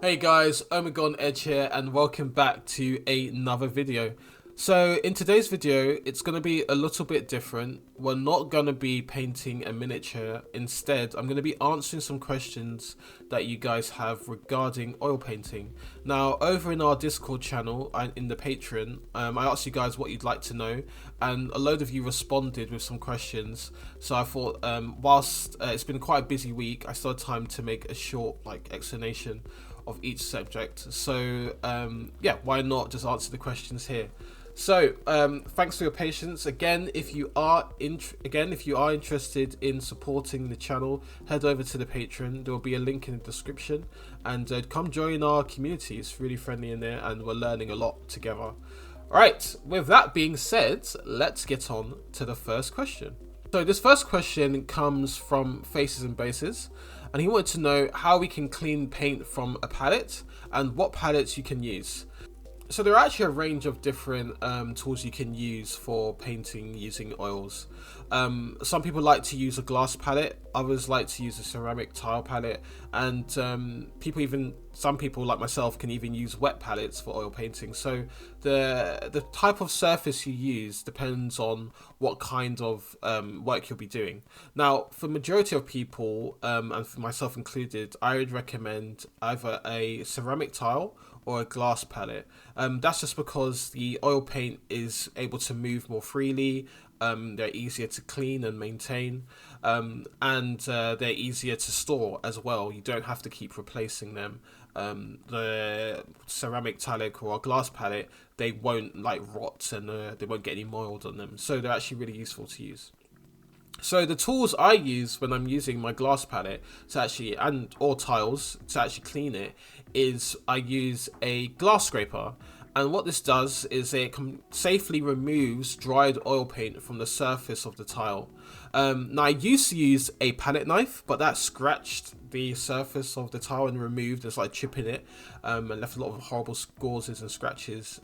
Hey guys, Omegon Edge here and welcome back to another video. So in today's video, it's going to be a little bit different. We're not going to be painting a miniature. Instead, I'm going to be answering some questions that you guys have regarding oil painting. Now, over in our Discord channel and in the Patreon, I asked you guys what you'd like to know, and a load of you responded with some questions. So I thought, whilst it's been quite a busy week, I still had time to make a short explanation of each subject. So yeah, why not just answer the questions here? So thanks for your patience. Again, if you are interested in supporting the channel, head over to the Patreon. There will be a link in the description, and come join our community. It's really friendly in there and we're learning a lot together. Alright, with that being said, let's get on to the first question. So this first question comes from Faces and Bases, and he wanted to know how we can clean paint from a palette and what palettes you can use. So there are actually a range of different tools you can use for painting using oils. Some people like to use a glass palette, others like to use a ceramic tile palette, and some people like myself can even use wet palettes for oil painting. So the type of surface you use depends on what kind of work you'll be doing. Now, for the majority of people, and for myself included, I would recommend either a ceramic tile or a glass palette. That's just because the oil paint is able to move more freely, they're easier to clean and maintain, and they're easier to store as well. You don't have to keep replacing them. The ceramic tile or glass palette, they won't rot, and they won't get any mold on them, so they're actually really useful to use. So the tools I use when I'm using my glass palette or tiles to actually clean it is I use a glass scraper, and what this does is it safely removes dried oil paint from the surface of the tile. Now I used to use a palette knife, but that scratched the surface of the tile and removed, it's like chipping it, and left a lot of horrible scores and scratches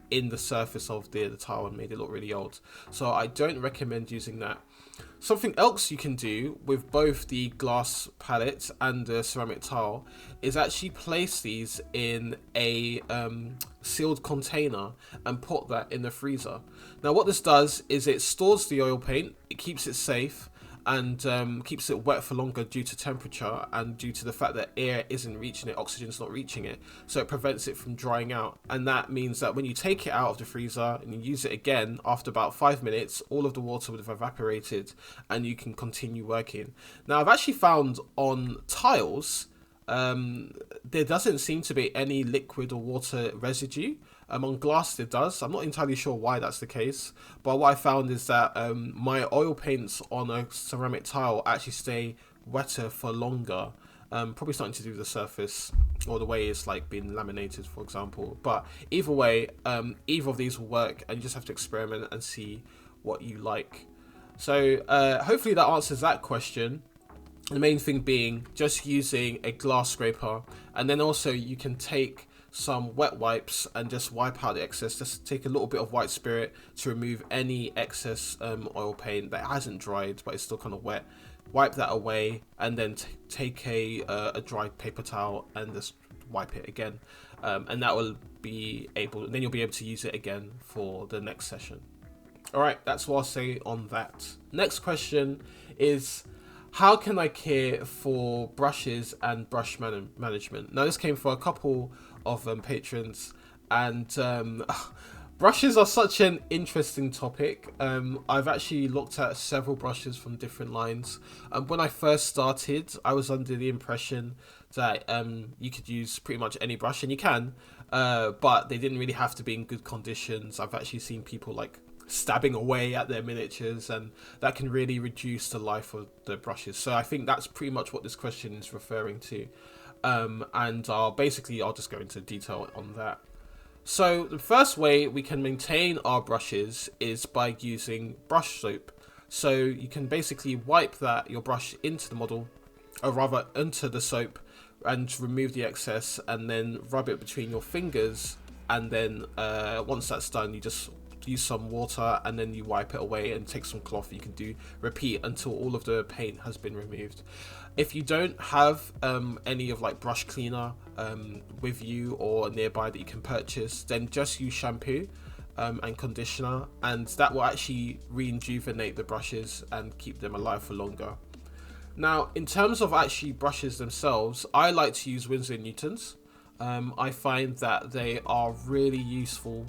in the surface of the tile and made it look really old. So I don't recommend using that. Something else you can do with both the glass palette and the ceramic tile is actually place these in a sealed container and put that in the freezer. Now what this does is it stores the oil paint, it keeps it safe, and keeps it wet for longer due to temperature and due to the fact that air isn't reaching it, oxygen's not reaching it, so it prevents it from drying out. And that means that when you take it out of the freezer and you use it again after about 5 minutes, all of the water would have evaporated and you can continue working. Now I've actually found on tiles there doesn't seem to be any liquid or water residue. On glass it does. I'm not entirely sure why that's the case, but what I found is that my oil paints on a ceramic tile actually stay wetter for longer. Probably something to do with the surface or the way it's been laminated, for example. But either way, either of these will work, and you just have to experiment and see what you like. So hopefully that answers that question. The main thing being just using a glass scraper, and then also you can take some wet wipes and just wipe out the excess. Just take a little bit of white spirit to remove any excess oil paint that hasn't dried but it's still kind of wet. Wipe that away, and then take a dried paper towel and just wipe it again, and that will be able. Then you'll be able to use it again for the next session. All right, that's what I'll say on that. Next question is, how can I care for brushes and brush management? Now this came from a couple of patrons, and brushes are such an interesting topic. I've actually looked at several brushes from different lines. When I first started, I was under the impression that you could use pretty much any brush, and you can, but they didn't really have to be in good conditions. I've actually seen people stabbing away at their miniatures, and that can really reduce the life of the brushes. So I think that's pretty much what this question is referring to, and I'll just go into detail on that. So the first way we can maintain our brushes is by using brush soap. So you can basically wipe your brush into the model, or rather into the soap, and remove the excess, and then rub it between your fingers, and then once that's done, you use some water and then you wipe it away and take some cloth. You can do repeat until all of the paint has been removed. If you don't have any of like brush cleaner with you or nearby that you can purchase, then just use shampoo and conditioner, and that will actually rejuvenate the brushes and keep them alive for longer. Now, in terms of actually brushes themselves, I like to use Winsor & Newtons. I find that they are really useful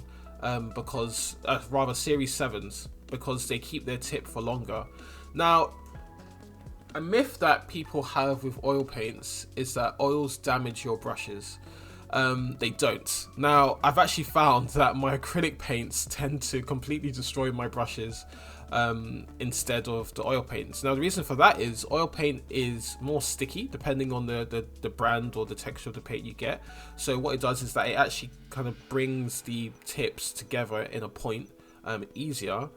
because, rather Series 7s, because they keep their tip for longer. Now, a myth that people have with oil paints is that oils damage your brushes. They don't. Now, I've actually found that my acrylic paints tend to completely destroy my brushes instead of the oil paints. Now, the reason for that is oil paint is more sticky depending on the brand or the texture of the paint you get. So what it does is that it actually kind of brings the tips together in a point easier.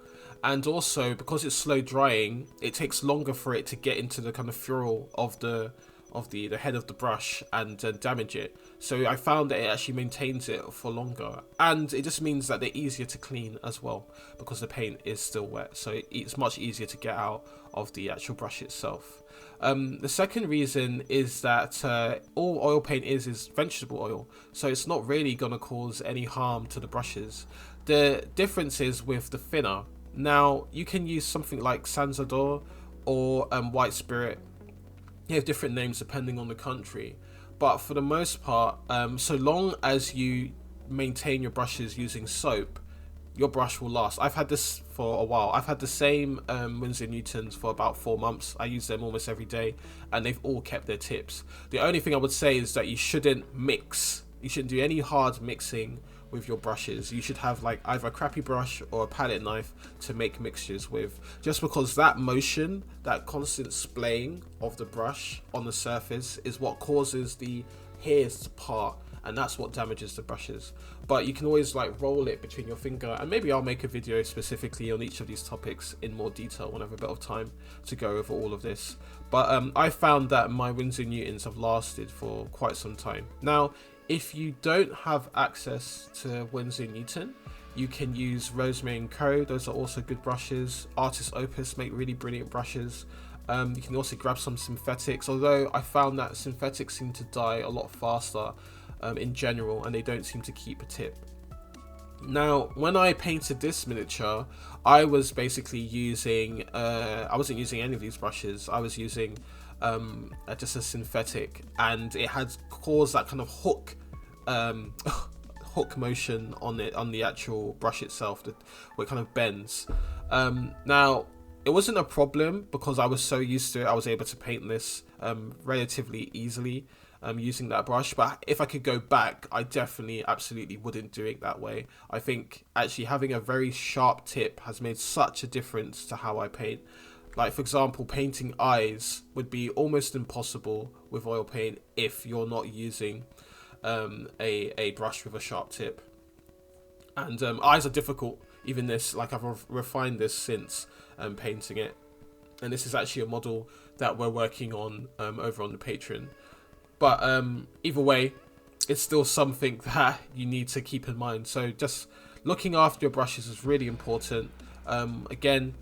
And also, because it's slow drying, it takes longer for it to get into the kind of ferrule of the head of the brush and damage it. So I found that it actually maintains it for longer, and it just means that they're easier to clean as well because the paint is still wet, so it's much easier to get out of the actual brush itself. The second reason is that all oil paint is vegetable oil, so it's not really going to cause any harm to the brushes. The difference is with the thinner. Now, you can use something like Sansador or White Spirit. You have different names depending on the country, but for the most part, so long as you maintain your brushes using soap, your brush will last. I've had this for a while. I've had the same Winsor & Newtons for about 4 months. I use them almost every day, and they've all kept their tips. The only thing I would say is that you shouldn't mix. You shouldn't do any hard mixing with your brushes. You should have like either a crappy brush or a palette knife to make mixtures with, just because that motion, that constant splaying of the brush on the surface is what causes the hairs to part, and that's what damages the brushes. But you can always like roll it between your finger, and maybe I'll make a video specifically on each of these topics in more detail when I have a bit of time to go over all of this. But I found that my Winsor & Newtons have lasted for quite some time. Now, if you don't have access to Winsor & Newton, you can use Rosemary & Co. Those are also good brushes. Artist Opus make really brilliant brushes. You can also grab some synthetics, although I found that synthetics seem to die a lot faster in general, and they don't seem to keep a tip. Now, when I painted this miniature, I was basically using, I wasn't using any of these brushes. I was using just a synthetic, and it had caused that kind of hook motion on it, on the actual brush itself, where it kind of bends. Now, it wasn't a problem because I was so used to it. I was able to paint this relatively easily using that brush, but if I could go back, I definitely absolutely wouldn't do it that way. I think actually having a very sharp tip has made such a difference to how I paint. Like, for example, painting eyes would be almost impossible with oil paint if you're not using a brush with a sharp tip. And eyes are difficult. Even this, like, I've refined this since painting it. And this is actually a model that we're working on over on the Patreon. But either way, it's still something that you need to keep in mind. So just looking after your brushes is really important. Again,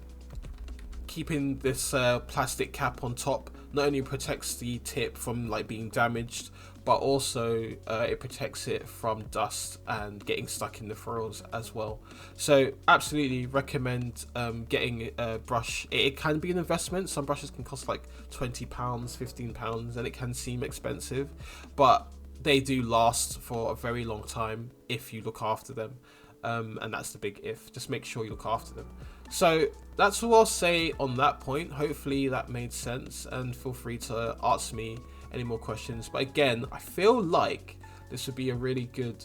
keeping this plastic cap on top not only protects the tip from like being damaged, but also it protects it from dust and getting stuck in the furrows as well. So absolutely recommend getting a brush. It can be an investment. Some brushes can cost like £20, £15, and it can seem expensive, but they do last for a very long time if you look after them. And that's the big if. Just make sure you look after them. So that's all I'll say on that point. Hopefully that made sense, and feel free to ask me any more questions. But again, I feel like this would be a really good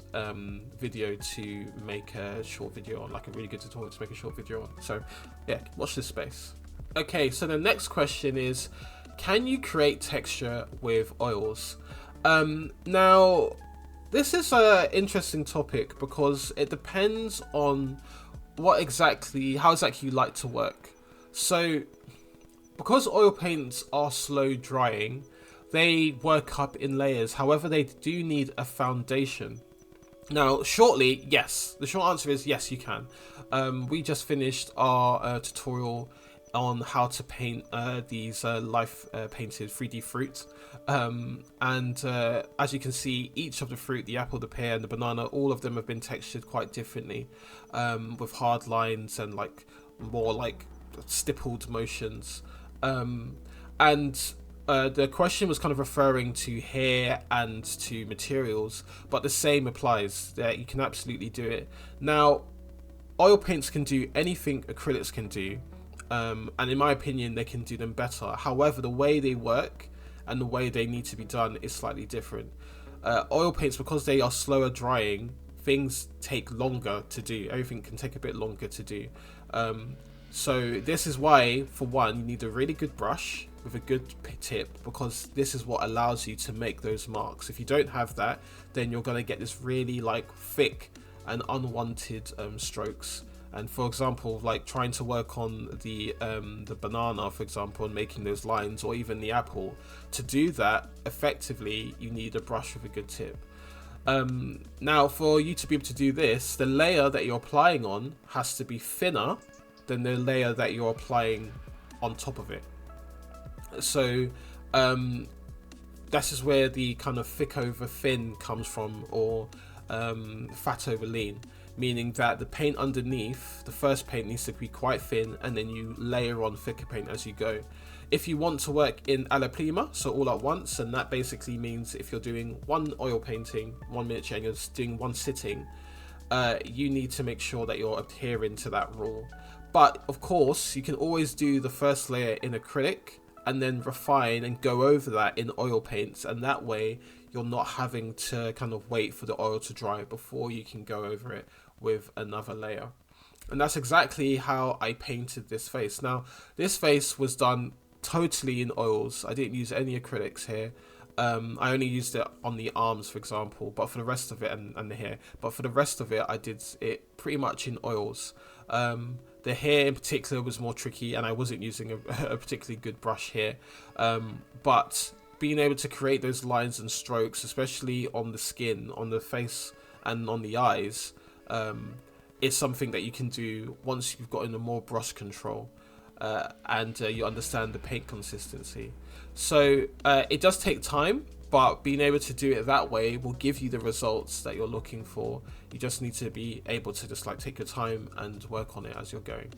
video to make a short video on, like a really good tutorial to make a short video on. So yeah, watch this space. Okay, so the next question is, can you create texture with oils? Now, this is an interesting topic because it depends on how exactly you like to work. So because oil paints are slow drying, they work up in layers. However, they do need a foundation. Now, shortly, yes. The short answer is yes, you can. We just finished our tutorial on how to paint these life painted 3D fruit. And as you can see, each of the fruit, the apple, the pear, and the banana, all of them have been textured quite differently, with hard lines and like more like stippled motions. And the question was kind of referring to hair and to materials, but the same applies. That you can absolutely do it. Now, oil paints can do anything acrylics can do, and in my opinion, they can do them better. However, the way they work and the way they need to be done is slightly different. Oil paints, because they are slower drying, things take longer to do. Everything can take a bit longer to do. So this is why, for one, you need a really good brush with a good tip, because this is what allows you to make those marks. If you don't have that, then you're going to get this really like thick and unwanted strokes. And for example, like trying to work on the banana, for example, and making those lines, or even the apple, to do that effectively, you need a brush with a good tip. Now, for you to be able to do this, the layer that you're applying on has to be thinner than the layer that you're applying on top of it. So this is where the kind of thick over thin comes from, or fat over lean, meaning that the paint underneath, the first paint needs to be quite thin, and then you layer on thicker paint as you go. If you want to work in alla prima, so all at once, and that basically means if you're doing one oil painting, 1 miniature, and you're doing one sitting, you need to make sure that you're adhering to that rule. But of course, you can always do the first layer in acrylic and then refine and go over that in oil paints, and that way you're not having to kind of wait for the oil to dry before you can go over it with another layer. And that's exactly how I painted this face. Now, this face was done totally in oils. I didn't use any acrylics here. I only used it on the arms, for example, but for the rest of it, and the hair, but for the rest of it, I did it pretty much in oils. The hair in particular was more tricky, and I wasn't using a particularly good brush here. But being able to create those lines and strokes, especially on the skin, on the face, and on the eyes, is something that you can do once you've gotten a more brush control, and you understand the paint consistency. So it does take time, but being able to do it that way will give you the results that you're looking for. You just need to be able to just like take your time and work on it as you're going.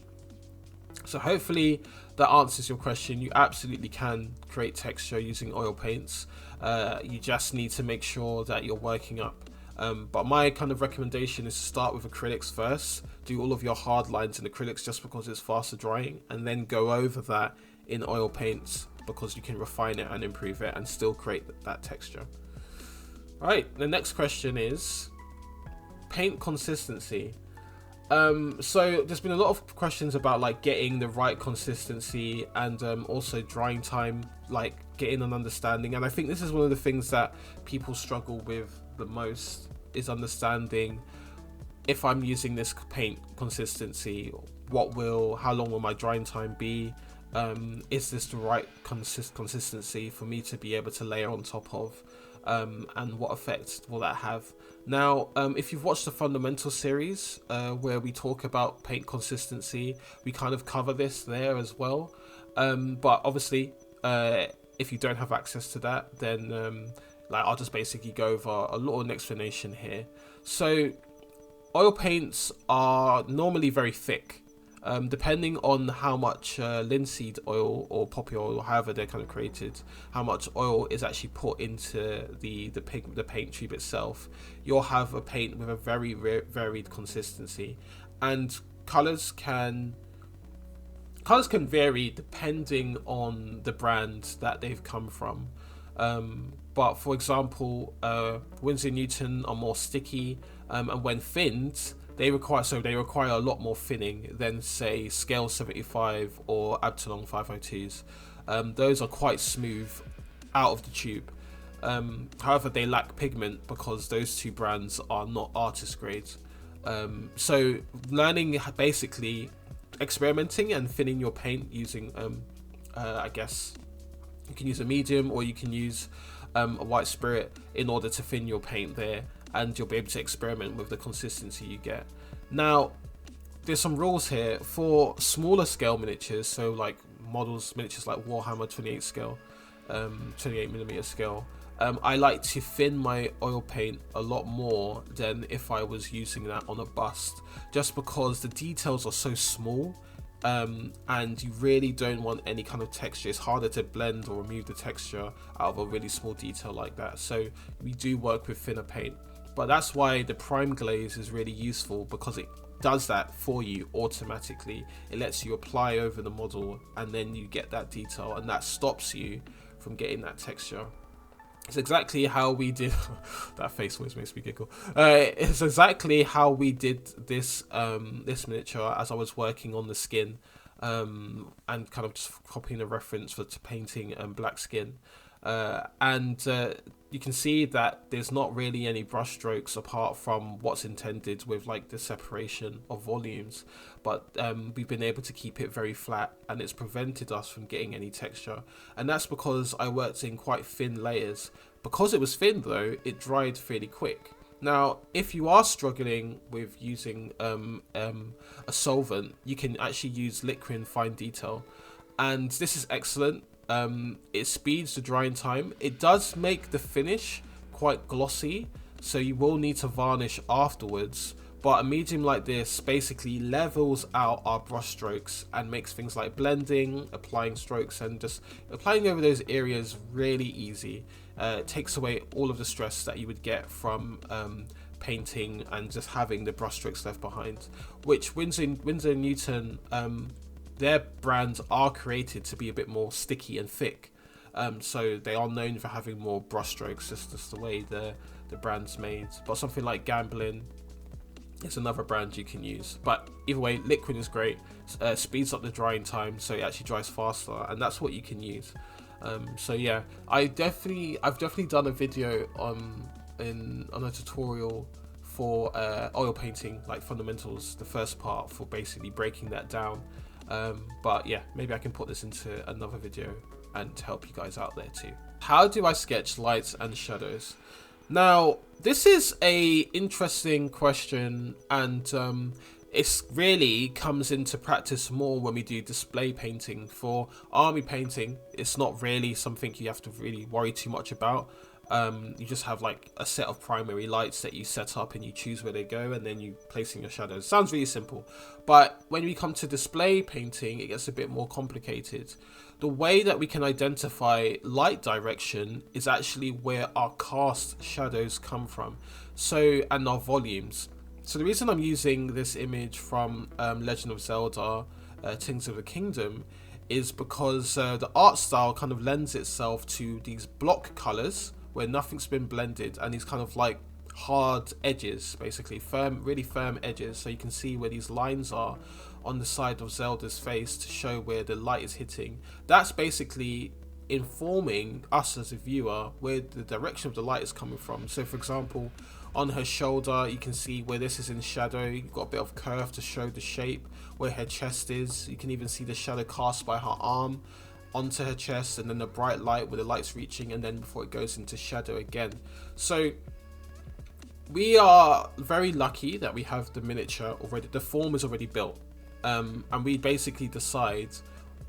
So hopefully that answers your question. You absolutely can create texture using oil paints. You just need to make sure that you're working up. But my kind of recommendation is to start with acrylics first. Do all of your hard lines in acrylics just because it's faster drying, and then go over that in oil paints, because you can refine it and improve it and still create that texture. Right, the next question is paint consistency. So there's been a lot of questions about like getting the right consistency, and also drying time, like getting an understanding. And I think this is one of the things that people struggle with the most, is understanding if I'm using this paint consistency, how long will my drying time be? Is this the right consistency for me to be able to layer on top of, and what effect will that have? Now, if you've watched the Fundamental series, where we talk about paint consistency, we kind of cover this there as well. But obviously, if you don't have access to that, then like I'll just basically go over a little explanation here. So oil paints are normally very thick. Depending on how much linseed oil or poppy oil, or however they're kind of created, how much oil is actually put into the paint tube itself, you'll have a paint with a very varied consistency. And colors can vary depending on the brand that they've come from. But for example, Winsor & Newton are more sticky, and when thinned, they require a lot more thinning than, say, Scale 75 or Abtalon 502s. Those are quite smooth out of the tube. However, they lack pigment because those two brands are not artist grade. So learning, basically experimenting and thinning your paint using, I guess you can use a medium, or you can use a white spirit in order to thin your paint there, and you'll be able to experiment with the consistency you get. Now, there's some rules here for smaller scale miniatures, so like miniatures like Warhammer 28 scale, 28mm scale. I like to thin my oil paint a lot more than if I was using that on a bust, just because the details are so small, and you really don't want any kind of texture. It's harder to blend or remove the texture out of a really small detail like that, so we do work with thinner paint. But that's why the prime glaze is really useful, because it does that for you automatically. It lets you apply over the model and then you get that detail, and that stops you from getting that texture. It's exactly how we did that face always makes me giggle. It's exactly how we did this this miniature as I was working on the skin, and kind of just copying a reference to painting black skin. You can see that there's not really any brush strokes apart from what's intended with like the separation of volumes, but we've been able to keep it very flat, and it's prevented us from getting any texture. And that's because I worked in quite thin layers. Because it was thin though, it dried fairly quick. Now, if you are struggling with using a solvent, you can actually use Liquid Fine Detail, and this is excellent. It speeds the drying time. It does make the finish quite glossy, so you will need to varnish afterwards, but a medium like this basically levels out our brush strokes and makes things like blending, applying strokes, and just applying over those areas really easy. It takes away all of the stress that you would get from painting and just having the brush strokes left behind, which Winsor & Newton, their brands are created to be a bit more sticky and thick, so they are known for having more brush strokes. It's just the way the brand's made. But something like Gambling, it's another brand you can use. But either way, Liquid is great. Speeds up the drying time, so it actually dries faster, and that's what you can use. So yeah, I've definitely done a video on a tutorial for oil painting, like fundamentals, the first part, for basically breaking that down. But yeah, maybe I can put this into another video and help you guys out there too. How do I sketch lights and shadows? Now, this is a interesting question, and it really comes into practice more when we do display painting. For army painting, it's not really something you have to really worry too much about. You just have like a set of primary lights that you set up and you choose where they go, and then you place in your shadows. Sounds really simple, but when we come to display painting, it gets a bit more complicated. The way that we can identify light direction is actually where our cast shadows come from, and our volumes. So the reason I'm using this image from Legend of Zelda, Tears of the Kingdom, is because the art style kind of lends itself to these block colors where nothing's been blended, and these kind of like hard edges, basically really firm edges, so you can see where these lines are on the side of Zelda's face to show where the light is hitting. That's basically informing us as a viewer where the direction of the light is coming from. So for example, on her shoulder, you can see where this is in shadow. You've got a bit of curve to show the shape where her chest is. You can even see the shadow cast by her arm onto her chest, and then the bright light where the light's reaching, and then before it goes into shadow again. So we are very lucky that we have the miniature already. The form is already built, and we basically decide,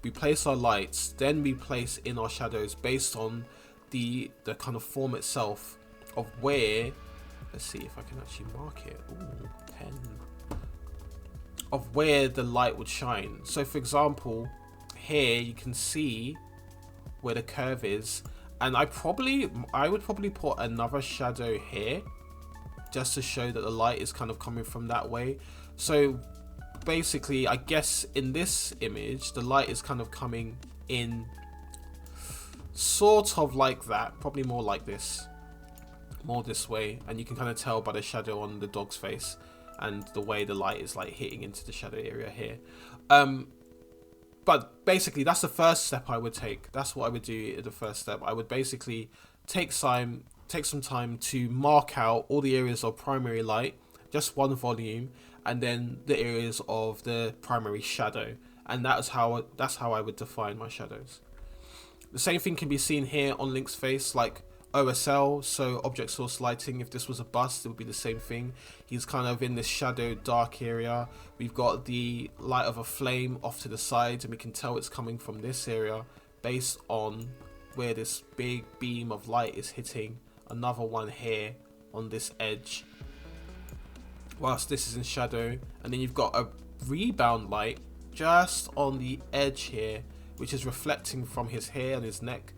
we place our lights, then we place in our shadows based on the kind of form itself of where, let's see if I can actually mark it. Ooh, pen. Of where the light would shine. So for example, here you can see where the curve is, and I would probably put another shadow here just to show that the light is kind of coming from that way. So basically, I guess in this image the light is kind of coming in sort of like that, probably more like this, more this way, and you can kind of tell by the shadow on the dog's face and the way the light is like hitting into the shadow area here. But basically that's the first step I would take. That's what I would do in the first step. I would basically take some time to mark out all the areas of primary light, just one volume, and then the areas of the primary shadow, and that's how I would define my shadows. The same thing can be seen here on Link's face. Like OSL, so object source lighting. If this was a bust, it would be the same thing. He's kind of in this shadowed dark area. We've got the light of a flame off to the side, and we can tell it's coming from this area based on where this big beam of light is hitting another one here on this edge, whilst this is in shadow. And then you've got a rebound light just on the edge here, which is reflecting from his hair and his neck.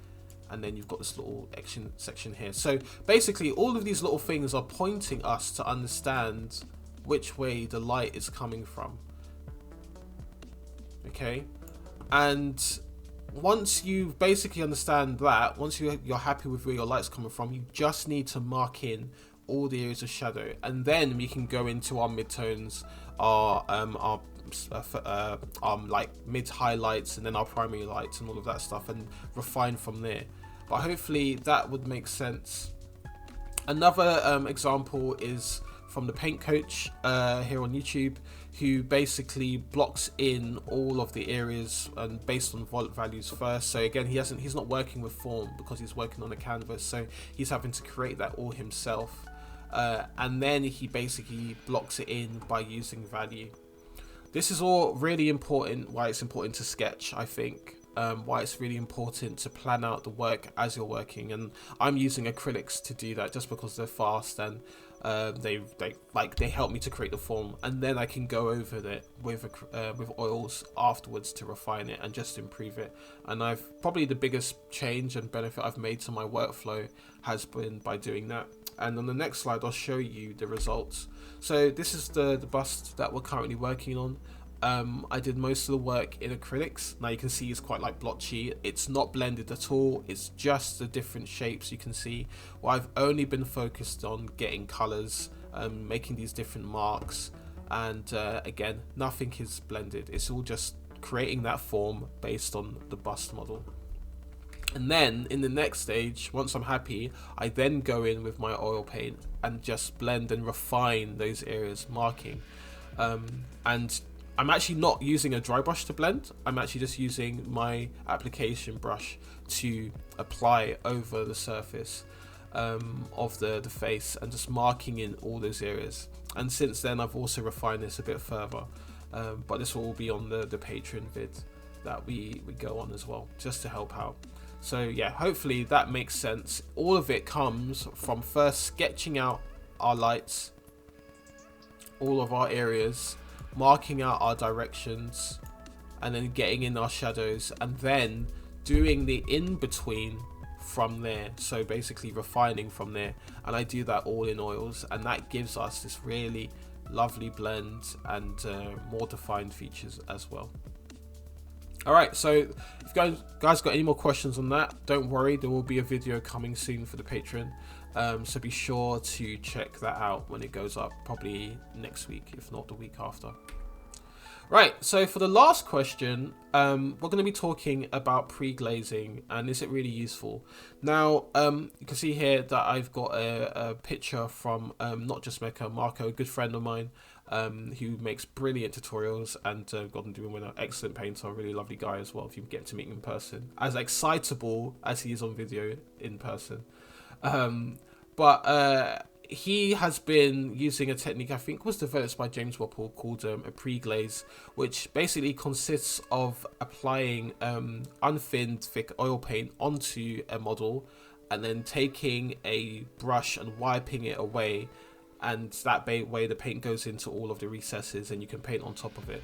And then you've got this little section here. So basically all of these little things are pointing us to understand which way the light is coming from. Okay, and once you basically understand that, once you're happy with where your light's coming from, you just need to mark in all the areas of shadow, and then we can go into our midtones, our like mid highlights, and then our primary lights and all of that stuff, and refine from there. But hopefully that would make sense. Another example is from the Paint Coach here on YouTube, who basically blocks in all of the areas and based on volt values first. So again, he's not working with form because he's working on a canvas, so he's having to create that all himself, and then he basically blocks it in by using value. This is all really important, why it's important to sketch, I think. Why it's really important to plan out the work as you're working, and I'm using acrylics to do that just because they're fast, and they help me to create the form, and then I can go over it with oils afterwards to refine it and just improve it. And I've probably the biggest change and benefit I've made to my workflow has been by doing that. And on the next slide I'll show you the results. So this is the bust that we're currently working on. I did most of the work in acrylics. Now you can see it's quite like blotchy. It's not blended at all. It's just the different shapes you can see. Well, I've only been focused on getting colors, making these different marks, and again, nothing is blended. It's all just creating that form based on the bust model. And then in the next stage, once I'm happy, I then go in with my oil paint and just blend and refine those areas marking. And I'm actually not using a dry brush to blend. I'm actually just using my application brush to apply over the surface of the face, and just marking in all those areas. And since then I've also refined this a bit further, but this will all be on the Patreon vid that we go on as well, just to help out. So yeah, hopefully that makes sense. All of it comes from first sketching out our lights, all of our areas, marking out our directions, and then getting in our shadows, and then doing the in-between from there. So basically refining from there, and I do that all in oils, and that gives us this really lovely blend and more defined features as well. Alright, so if you guys got any more questions on that, don't worry, there will be a video coming soon for the Patreon, so be sure to check that out when it goes up, probably next week, if not the week after. Right, so for the last question, we're going to be talking about pre-glazing, and is it really useful? Now, you can see here that I've got a picture from Not Just Mecha, Marco, a good friend of mine, who makes brilliant tutorials, and got him doing an excellent painter, a really lovely guy as well, if you get to meet him in person. As excitable as he is on video in person. He has been using a technique I think was developed by James Wapple called a pre-glaze, which basically consists of applying unthinned thick oil paint onto a model, and then taking a brush and wiping it away, and that way the paint goes into all of the recesses and you can paint on top of it.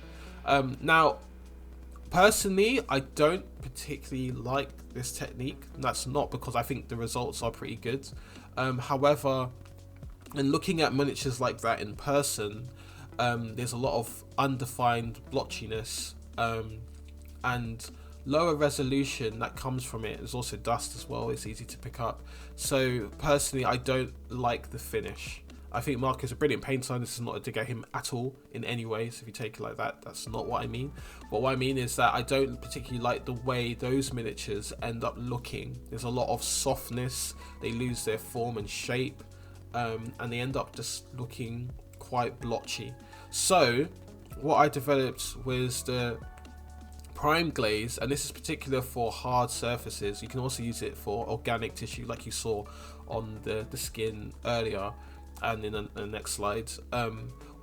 Now, personally, I don't particularly like this technique. That's not because I think the results are pretty good. However, and looking at miniatures like that in person, there's a lot of undefined blotchiness and lower resolution that comes from it. There's also dust as well, it's easy to pick up. So personally, I don't like the finish. I think Mark is a brilliant painter, and this is not a dig at him at all in any way, so if you take it like that, that's not what I mean. But what I mean is that I don't particularly like the way those miniatures end up looking. There's a lot of softness, they lose their form and shape, and they end up just looking quite blotchy. So what I developed was the prime glaze, and this is particular for hard surfaces. You can also use it for organic tissue like you saw on the skin earlier and in the next slide,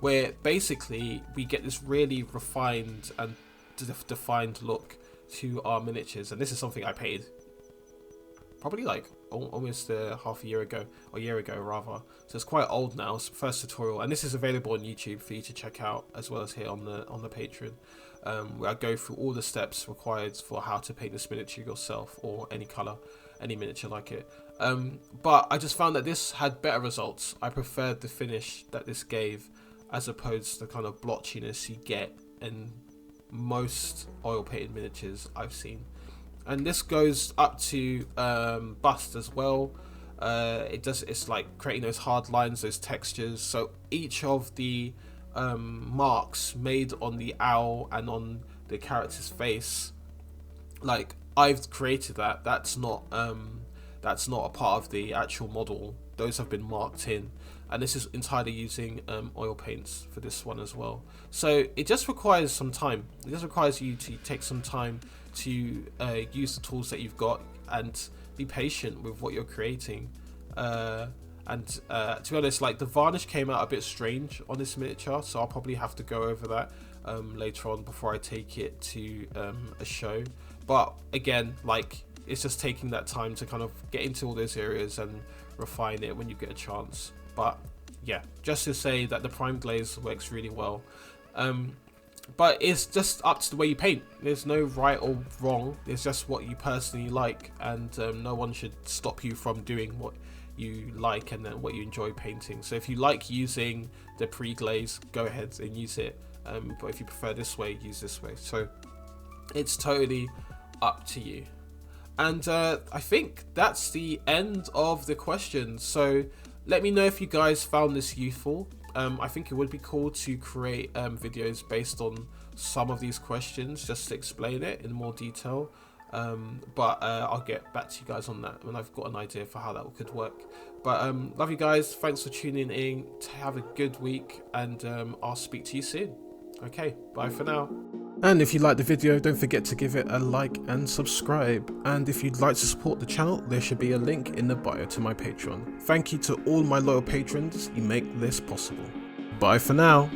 where basically we get this really refined and defined look to our miniatures. And this is something I paid probably like almost half a year ago, or a year ago rather, so it's quite old now. It's the first tutorial, and this is available on YouTube for you to check out, as well as here on the Patreon, where I go through all the steps required for how to paint this miniature yourself, or any color, any miniature like it. But I just found that this had better results. I preferred the finish that this gave, as opposed to the kind of blotchiness you get in most oil painted miniatures I've seen. And this goes up to bust as well. It's like creating those hard lines, those textures. So each of the marks made on the owl and on the character's face, like I've created that. That's not a part of the actual model. Those have been marked in, and this is entirely using oil paints for this one as well. So it just requires some time. It just requires you to take some time to use the tools that you've got and be patient with what you're creating. To be honest, like the varnish came out a bit strange on this miniature, so I'll probably have to go over that later on before I take it to a show. But again, like, it's just taking that time to kind of get into all those areas and refine it when you get a chance. But yeah, just to say that the prime glaze works really well. But it's just up to the way you paint. There's no right or wrong. It's just what you personally like, and no one should stop you from doing what you like and then what you enjoy painting. So if you like using the pre-glaze, go ahead and use it. But if you prefer this way, use this way. So it's totally up to you. And I think that's the end of the questions. So let me know if you guys found this useful. I think it would be cool to create videos based on some of these questions, just to explain it in more detail. But I'll get back to you guys on that when I've got an idea for how that could work. But love you guys. Thanks for tuning in. Have a good week, and I'll speak to you soon. Okay, bye for now. And if you liked the video, don't forget to give it a like and subscribe. And if you'd like to support the channel, there should be a link in the bio to my Patreon. Thank you to all my loyal patrons, you make this possible. Bye for now.